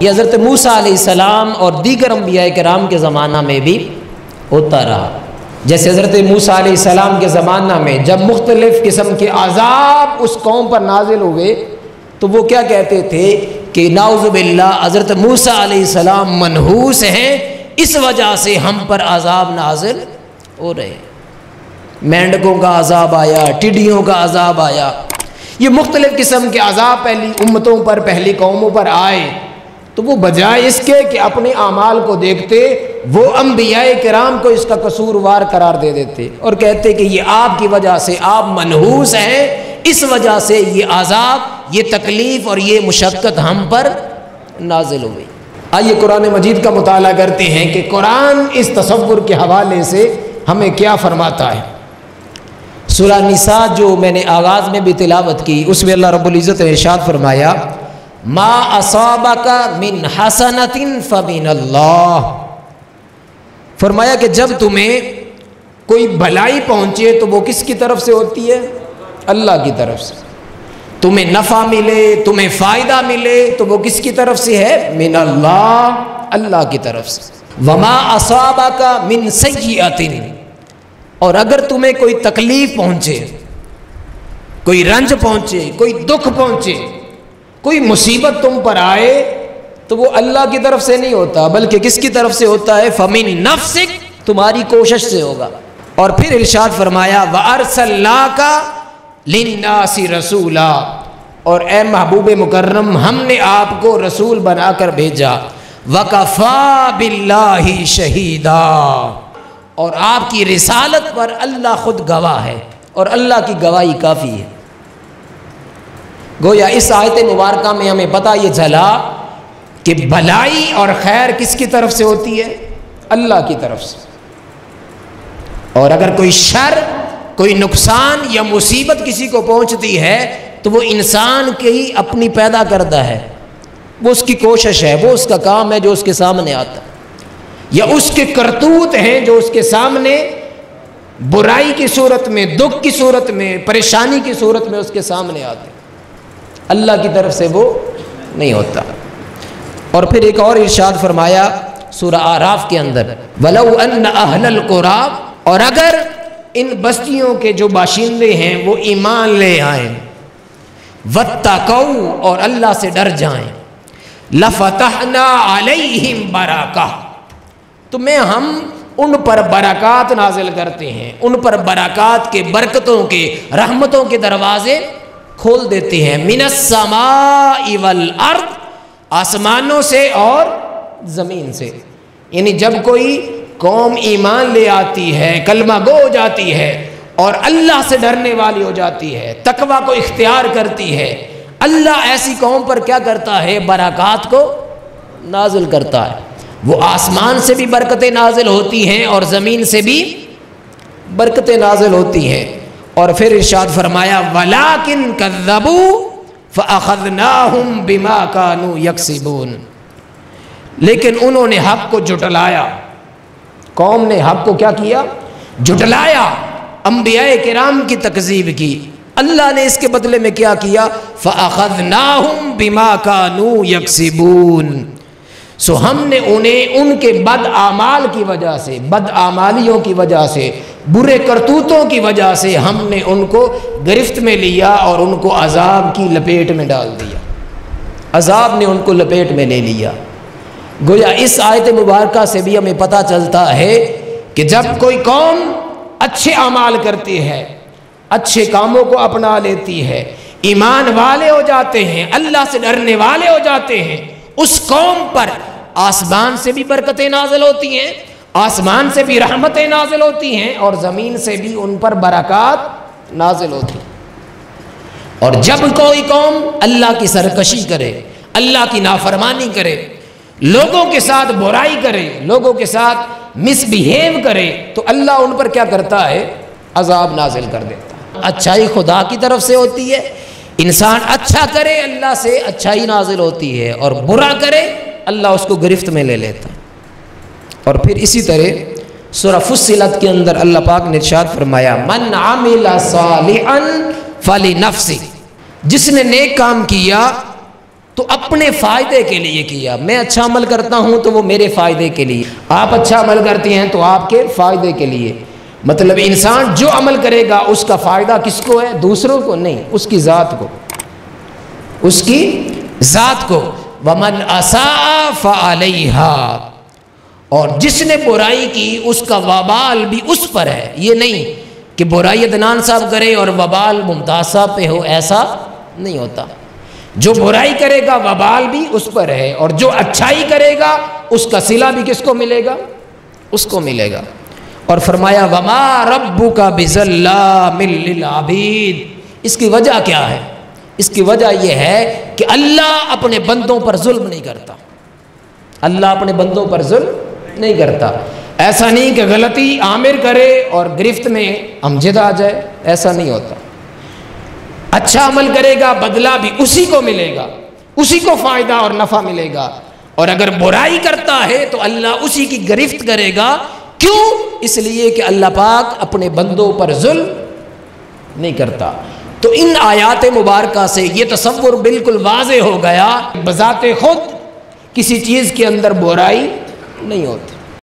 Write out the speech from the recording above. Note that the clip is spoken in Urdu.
یہ حضرت موسیٰ علیہ السلام اور دیگر انبیاء کرام کے زمانہ میں بھی ہوتا رہا۔ جیسے حضرت موسیٰ علیہ السلام کے زمانہ میں جب مختلف قسم کے عذاب اس قوم پر نازل ہوئے تو وہ کیا کہتے تھے کہ نعوذ باللہ حضرت موسیٰ علیہ السلام منحوس ہیں، اس وجہ سے ہم پر عذاب نازل ہو رہے ہیں۔ مینڈکوں کا عذاب آیا، ٹڈیوں کا عذاب آیا، یہ مختلف قسم کے عذاب پہلی امتوں پر، پہلی قوموں پر آئے، تو وہ بجائے اس کے کہ اپنے اعمال کو دیکھتے وہ انبیاء کرام کو اس کا قصوروار قرار دے دیتے اور کہتے کہ یہ آپ کی وجہ سے آپ منحوس ہیں، اس وجہ سے یہ عذاب، یہ تکلیف اور یہ مشقت ہم پر نازل ہوئی۔ آئیے قرآن مجید کا مطالعہ کرتے ہیں کہ قرآن اس تصور کے حوالے سے ہمیں کیا فرماتا ہے۔ سورہ نساء جو میں نے آغاز میں بھی تلاوت کی، اس میں اللہ رب العزت نے ارشاد فرمایا ما اصابک من حسنۃ فمن اللہ، فرمایا کہ جب تمہیں کوئی بھلائی پہنچے تو وہ کس کی طرف سے ہوتی ہے؟ اللہ کی طرف سے۔ تمہیں نفع ملے، تمہیں فائدہ ملے تو وہ کس کی طرف سے ہے؟ من اللہ، اللہ کی طرف سے۔ وما اصابک من سیئۃ، اور اگر تمہیں کوئی تکلیف پہنچے، کوئی رنج پہنچے، کوئی دکھ پہنچے، کوئی مصیبت تم پر آئے تو وہ اللہ کی طرف سے نہیں ہوتا بلکہ کس کی طرف سے ہوتا ہے؟ فمن نفسک، تمہاری کوشش سے ہوگا۔ اور پھر ارشاد فرمایا وَأَرْسَلْنَاكَ لِلنَّاسِ رَسُولًا، اور اے محبوب مکرم ہم نے آپ کو رسول بنا کر بھیجا۔ وَكَفَى بِاللَّهِ شَهِيدًا، اور آپ کی رسالت پر اللہ خود گواہ ہے اور اللہ کی گواہی کافی ہے۔ گویا اس آیت مبارکہ میں ہمیں پتہ یہ چلا کہ بھلائی اور خیر کس کی طرف سے ہوتی ہے؟ اللہ کی طرف سے۔ اور اگر کوئی شر، کوئی نقصان یا مصیبت کسی کو پہنچتی ہے تو وہ انسان کے ہی اپنی پیدا کردہ ہے، وہ اس کی کوشش ہے، وہ اس کا کام ہے جو اس کے سامنے آتا ہے، یا اس کے کرتوت ہیں جو اس کے سامنے برائی کی صورت میں، دکھ کی صورت میں، پریشانی کی صورت میں اس کے سامنے آتے ہیں۔ اللہ کی طرف سے وہ نہیں ہوتا۔ اور پھر ایک اور ارشاد فرمایا سورہ اعراف کے اندر وَلَوْ أَنَّ أَهْلَ الْقُرَىٰ، اور اگر ان بستیوں کے جو باشندے ہیں وہ ایمان لے آئیں، وَاتَّقَوْا، اور اللہ سے ڈر جائیں، لَفَتَحْنَا عَلَيْهِمْ بَرَكَةً، تو میں ہم ان پر برکات نازل کرتے ہیں، ان پر برکات کے، برکتوں کے، رحمتوں کے دروازے کھول دیتے ہیں۔ من السماء والارض، آسمانوں سے اور زمین سے۔ یعنی جب کوئی قوم ایمان لے آتی ہے، کلمہ گو ہو جاتی ہے اور اللہ سے ڈرنے والی ہو جاتی ہے، تقوی کو اختیار کرتی ہے، اللہ ایسی قوم پر کیا کرتا ہے؟ برکات کو نازل کرتا ہے۔ وہ آسمان سے بھی برکتیں نازل ہوتی ہیں اور زمین سے بھی برکتیں نازل ہوتی ہیں۔ اور پھر ارشاد فرمایا وَلَٰكِن كَذَّبُوا فَأَخَذْنَاهُمْ بِمَا كَانُوا يَكْسِبُونَ، لیکن انہوں نے حق کو جھٹلایا، قوم نے حق کو کیا کیا؟ جھٹلایا، انبیاء کرام کی تکذیب کی۔ اللہ نے اس کے بدلے میں کیا کیا؟ فَأَخَذْنَاهُمْ بِمَا كَانُوا يَكْسِبُونَ، سو ہم نے انہیں ان کے بد اعمال کی وجہ سے، بد اعمالیوں کی وجہ سے، برے کرتوتوں کی وجہ سے ہم نے ان کو گرفت میں لیا اور ان کو عذاب کی لپیٹ میں ڈال دیا، عذاب نے ان کو لپیٹ میں لے لیا۔ گویا اس آیت مبارکہ سے بھی ہمیں پتہ چلتا ہے کہ جب کوئی قوم اچھے اعمال کرتی ہے، اچھے کاموں کو اپنا لیتی ہے، ایمان والے ہو جاتے ہیں، اللہ سے ڈرنے والے ہو جاتے ہیں، اس قوم پر آسمان سے بھی برکتیں نازل ہوتی ہیں، آسمان سے بھی رحمتیں نازل ہوتی ہیں اور زمین سے بھی ان پر برکات نازل ہوتی ہیں۔ اور جب کوئی قوم اللہ کی سرکشی کرے، اللہ کی نافرمانی کرے، لوگوں کے ساتھ برائی کرے، لوگوں کے ساتھ مس بیہیو کرے، تو اللہ ان پر کیا کرتا ہے؟ عذاب نازل کر دیتا ہے۔ اچھائی خدا کی طرف سے ہوتی ہے، انسان اچھا کرے اللہ سے اچھائی نازل ہوتی ہے، اور برا کرے اللہ اس کو گرفت میں لے لیتا ہے۔ اور پھر اسی طرح سورہ فصلت کے اندر اللہ پاک نے ارشاد فرمایا من عمل صالحا فلنفسہ، جس نے نیک کام کیا تو اپنے فائدے کے لیے کیا. میں اچھا عمل کرتا ہوں تو وہ میرے فائدے کے لیے، آپ اچھا عمل کرتے ہیں تو آپ کے فائدے کے لیے. مطلب انسان جو عمل کرے گا اس کا فائدہ کس کو ہے؟ دوسروں کو نہیں، اس کی ذات کو، اس کی ذات کو. وَمَنْ أَسَاءَ فَعَلَيْهَا، اور جس نے برائی کی اس کا وبال بھی اس پر ہے. یہ نہیں کہ برائی عدنان صاحب کرے اور وبال ممتاز صاحب پہ ہو، ایسا نہیں ہوتا. جو برائی کرے گا وبال بھی اس پر ہے، اور جو اچھائی کرے گا اس کا صلہ بھی کس کو ملے گا؟ اس کو ملے گا. اور فرمایا وَمَا رَبُّكَ بِظَلَّامٍ لِّلْعَبِيدِ. اس کی وجہ کیا ہے؟ اس کی وجہ یہ ہے کہ اللہ اپنے بندوں پر ظلم نہیں کرتا. اللہ اپنے بندوں پر ظلم نہیں کرتا. ایسا نہیں کہ غلطی عامر کرے اور گرفت میں امجد آ جائے، ایسا نہیں ہوتا. اچھا عمل کرے گا بدلہ بھی اسی کو ملے گا، اسی کو فائدہ اور نفع ملے گا. اور اگر برائی کرتا ہے تو اللہ اسی کی گرفت کرے گا. کیوں؟ اس لیے کہ اللہ پاک اپنے بندوں پر ظلم نہیں کرتا. تو ان آیات مبارکہ سے یہ تصور بالکل واضح ہو گیا، بذات خود کسی چیز کے اندر برائی نہیں ہوتی.